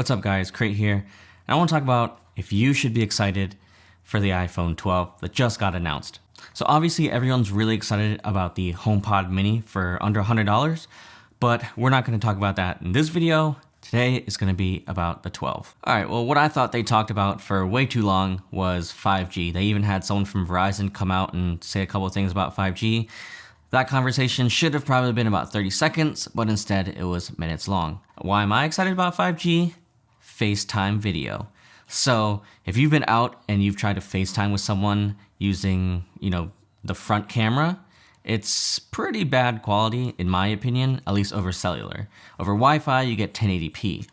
What's up guys, Crate here, and I want to talk about if you should be excited for the iPhone 12 that just got announced. So obviously everyone's really excited about the HomePod Mini for under $100, but we're not going to talk about that in this video. Today is going to be about the 12. Alright, well what I thought they talked about for way too long was 5G. They even had someone from Verizon come out and say a couple of things about 5G. That conversation should have probably been about 30 seconds, but instead it was minutes long. Why am I excited about 5G? FaceTime video. So if you've been out and you've tried to FaceTime with someone using, the front camera, it's pretty bad quality in my opinion, at least over cellular. Over Wi-Fi, you get 1080p.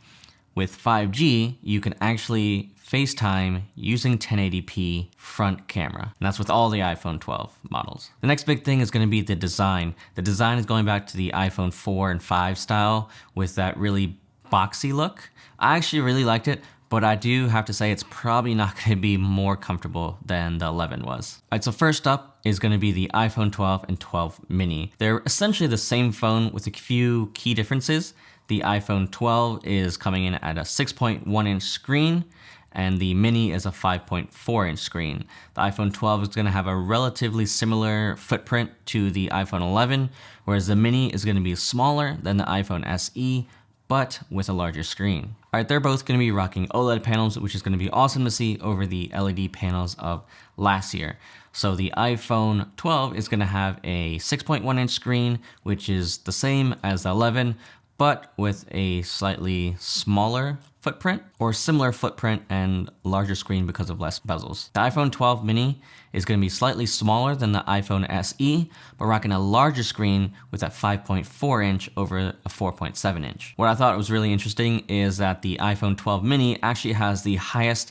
With 5G, you can actually FaceTime using 1080p front camera. And that's with all the iPhone 12 models. The next big thing is going to be the design. The design is going back to the iPhone 4 and 5 style with that really boxy look. I actually really liked it, but I do have to say it's probably not going to be more comfortable than the 11 was. Alright, so first up is going to be the iPhone 12 and 12 mini. They're essentially the same phone with a few key differences. The iPhone 12 is coming in at a 6.1 inch screen, and the mini is a 5.4 inch screen. The iPhone 12 is going to have a relatively similar footprint to the iPhone 11, whereas the mini is going to be smaller than the iPhone SE, but with a larger screen. Alright, they're both going to be rocking OLED panels, which is going to be awesome to see over the LED panels of last year. So the iPhone 12 is going to have a 6.1 inch screen, which is the same as the 11, but with a slightly smaller footprint or similar footprint and larger screen because of less bezels. The iPhone 12 mini is going to be slightly smaller than the iPhone SE, but rocking a larger screen with that 5.4 inch over a 4.7 inch. What I thought was really interesting is that the iPhone 12 mini actually has the highest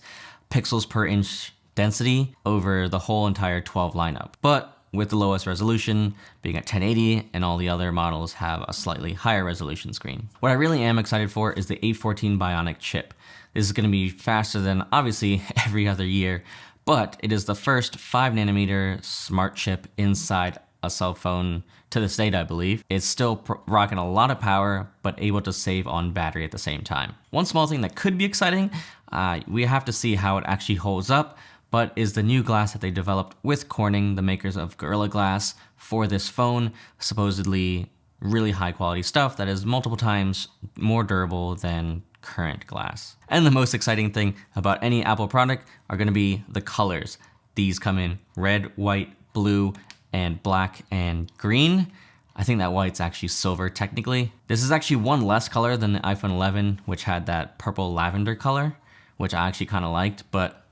pixels per inch density over the whole entire 12 lineup, but with the lowest resolution being at 1080, and all the other models have a slightly higher resolution screen. What I really am excited for is the A14 Bionic chip. This is going to be faster than obviously every other year, but it is the first 5nm smart chip inside a cell phone to this date, I believe. It's still rocking a lot of power, but able to save on battery at the same time. One small thing that could be exciting, we have to see how it actually holds up, but is the new glass that they developed with Corning, the makers of Gorilla Glass, for this phone. Supposedly really high quality stuff that is multiple times more durable than current glass. And the most exciting thing about any Apple product are going to be the colors. These come in red, white, blue, and black and green. I think that white's actually silver technically. This is actually one less color than the iPhone 11, which had that purple lavender color, which I actually kind of liked, but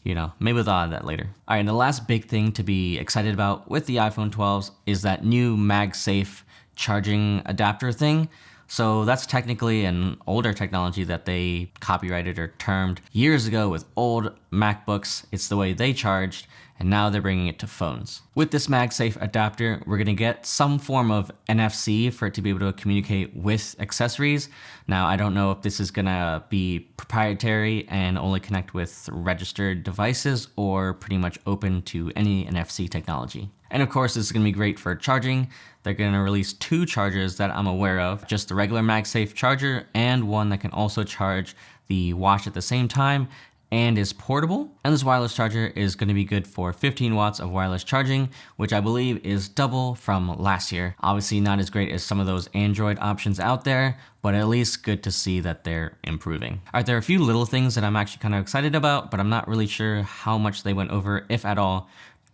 maybe we'll thought of that later. All right, and the last big thing to be excited about with the iPhone 12s is that new Magsafe charging adapter thing. So that's technically an older technology that they copyrighted or termed years ago with old MacBooks. It's the way they charged, and now they're bringing it to phones. With this Magsafe adapter, we're gonna get some form of NFC for it to be able to communicate with accessories. Now, I don't know if this is gonna be proprietary and only connect with registered devices or pretty much open to any NFC technology. And of course, this is gonna be great for charging. They're gonna release two chargers that I'm aware of, just the regular Magsafe charger and one that can also charge the watch at the same time and is portable. And this wireless charger is going to be good for 15 watts of wireless charging, which I believe is double from last year. Obviously not as great as some of those Android options out there, but at least good to see that they're improving. All right, there are a few little things that I'm actually kind of excited about, but I'm not really sure how much they went over, if at all,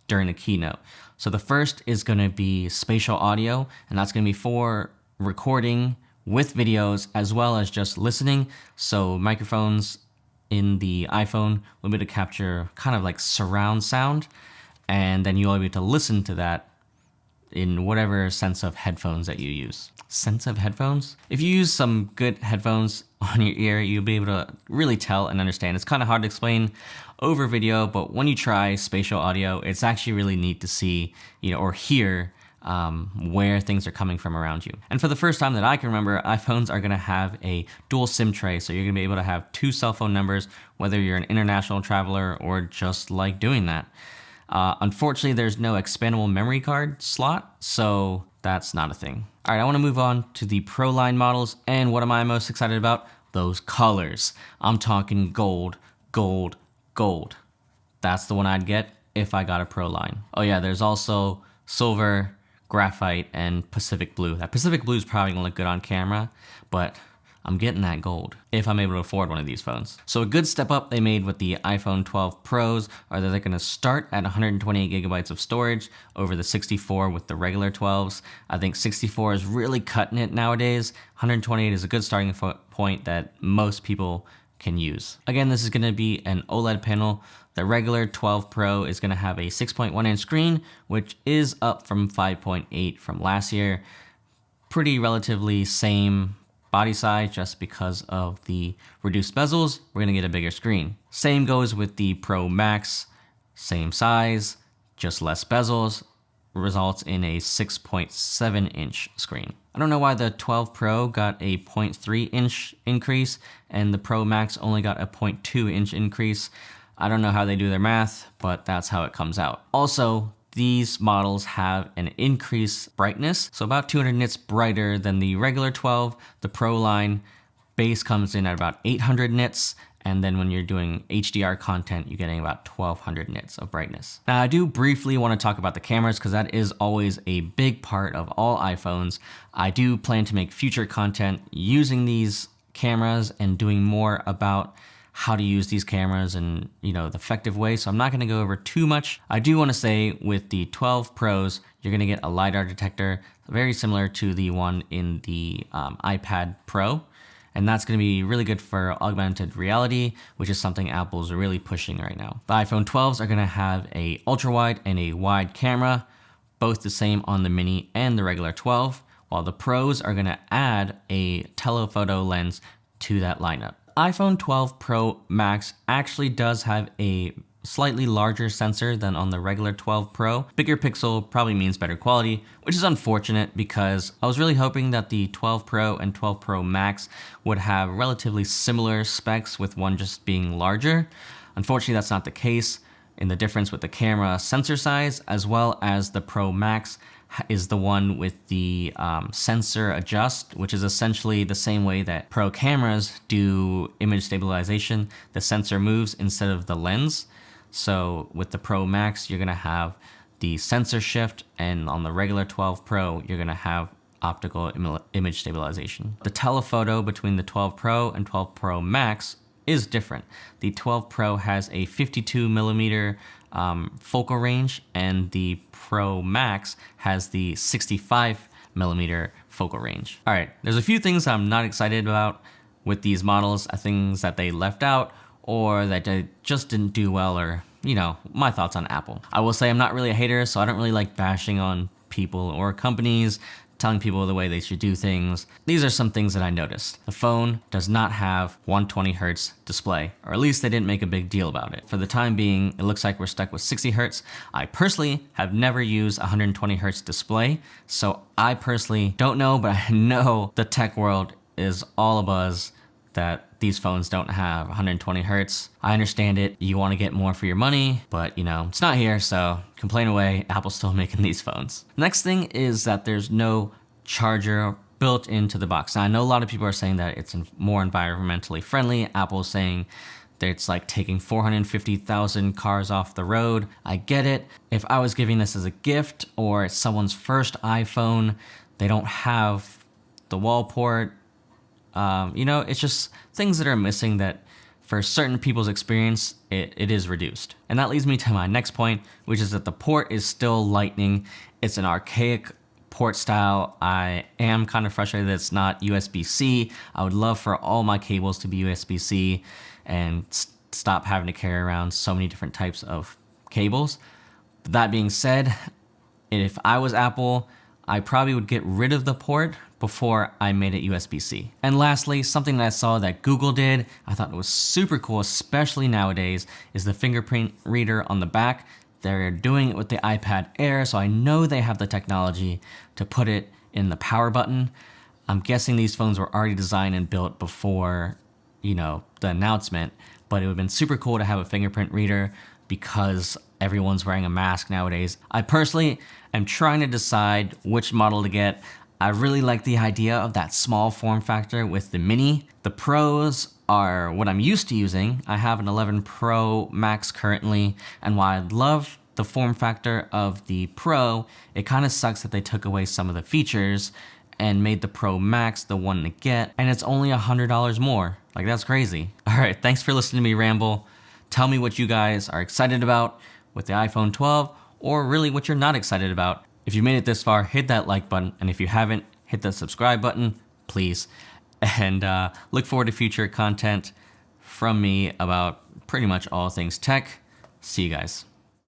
during the keynote. So the first is going to be spatial audio, and that's going to be for recording with videos as well as just listening. So microphones in the iPhone will be able to capture kind of like surround sound, and then you'll be able to listen to that in whatever sense of headphones that you use. Sense of headphones? If you use some good headphones on your ear, you'll be able to really tell and understand. It's kind of hard to explain over video, but when you try spatial audio, it's actually really neat to see, or hear where things are coming from around you. And for the first time that I can remember, iPhones are going to have a dual SIM tray, so you're going to be able to have two cell phone numbers, whether you're an international traveler or just like doing that. Unfortunately, there's no expandable memory card slot, so that's not a thing. All right, I want to move on to the Proline models, and what am I most excited about? those colors. I'm talking gold, gold, gold. That's the one I'd get if I got a Proline. Oh yeah, there's also silver, graphite, and Pacific blue. That Pacific blue is probably gonna look good on camera, but I'm getting that gold if I'm able to afford one of these phones. So a good step up they made with the iPhone 12 Pros are that they're gonna start at 128 gigabytes of storage over the 64 with the regular 12s. I think 64 is really cutting it nowadays. 128 is a good starting point that most people can use. Again, this is gonna be an OLED panel. The regular 12 Pro is gonna have a 6.1 inch screen, which is up from 5.8 from last year. Pretty relatively same body size, just because of the reduced bezels, we're gonna get a bigger screen. Same goes with the Pro Max, same size, just less bezels, results in a 6.7 inch screen. I don't know why the 12 Pro got a 0.3 inch increase and the Pro Max only got a 0.2 inch increase. I don't know how they do their math, but that's how it comes out. Also, these models have an increased brightness, so about 200 nits brighter than the regular 12. The Proline base comes in at about 800 nits, and then when you're doing HDR content, you're getting about 1200 nits of brightness. Now, I do briefly want to talk about the cameras because that is always a big part of all iPhones. I do plan to make future content using these cameras and doing more about how to use these cameras in, the effective way. So I'm not going to go over too much. I do want to say with the 12 Pros, you're going to get a LiDAR detector, very similar to the one in the iPad Pro. And that's going to be really good for augmented reality, which is something Apple's really pushing right now. The iPhone 12s are going to have a ultra wide and a wide camera, both the same on the mini and the regular 12, while the Pros are going to add a telephoto lens to that lineup. iPhone 12 Pro Max actually does have a slightly larger sensor than on the regular 12 Pro. Bigger pixel probably means better quality, which is unfortunate because I was really hoping that the 12 Pro and 12 Pro Max would have relatively similar specs with one just being larger. Unfortunately, that's not the case. In the difference with the camera sensor size, as well as the Pro Max is the one with the sensor adjust, which is essentially the same way that Pro cameras do image stabilization. The sensor moves instead of the lens. So with the Pro Max, you're gonna have the sensor shift, and on the regular 12 Pro, you're gonna have optical image stabilization. The telephoto between the 12 Pro and 12 Pro Max is different. The 12 Pro has a 52 millimeter focal range, and the Pro Max has the 65 millimeter focal range. All right, there's a few things I'm not excited about with these models, things that they left out or that they just didn't do well, or, my thoughts on Apple. I will say I'm not really a hater, so I don't really like bashing on people or companies, telling people the way they should do things. These are some things that I noticed. The phone does not have 120 hertz display, or at least they didn't make a big deal about it. For the time being, it looks like we're stuck with 60 hertz. I personally have never used 120 hertz display, so I personally don't know, but I know the tech world is all abuzz that these phones don't have 120 hertz. I understand it. You want to get more for your money, but it's not here, so complain away. Apple's still making these phones. Next thing is that there's no charger built into the box. Now, I know a lot of people are saying that it's more environmentally friendly. Apple's saying that it's like taking 450,000 cars off the road. I get it. If I was giving this as a gift or it's someone's first iPhone, they don't have the wall port. It's just things that are missing that for certain people's experience, it is reduced. And that leads me to my next point, which is that the port is still Lightning. It's an archaic port style. I am kind of frustrated that it's not USB-C. I would love for all my cables to be USB-C and stop having to carry around so many different types of cables. But that being said, if I was Apple, I probably would get rid of the port before I made it USB-C. And lastly, something that I saw that Google did, I thought it was super cool, especially nowadays, is the Fingerprint Reader on the back. They're doing it with the iPad Air, so I know they have the technology to put it in the power button. I'm guessing these phones were already designed and built before, the announcement, but it would have been super cool to have a fingerprint reader because everyone's wearing a mask nowadays. I personally am trying to decide which model to get. I really like the idea of that small form factor with the mini. The pros are what I'm used to using. I have an 11 Pro Max currently, and while I love the form factor of the Pro, it kind of sucks that they took away some of the features and made the Pro Max the one to get, and it's only $100 more. Like, that's crazy. All right, thanks for listening to me ramble. Tell me what you guys are excited about with the iPhone 12, or really what you're not excited about. If you made it this far, hit that like button, and if you haven't, hit the subscribe button, please. And look forward to future content from me about pretty much all things tech. See you guys.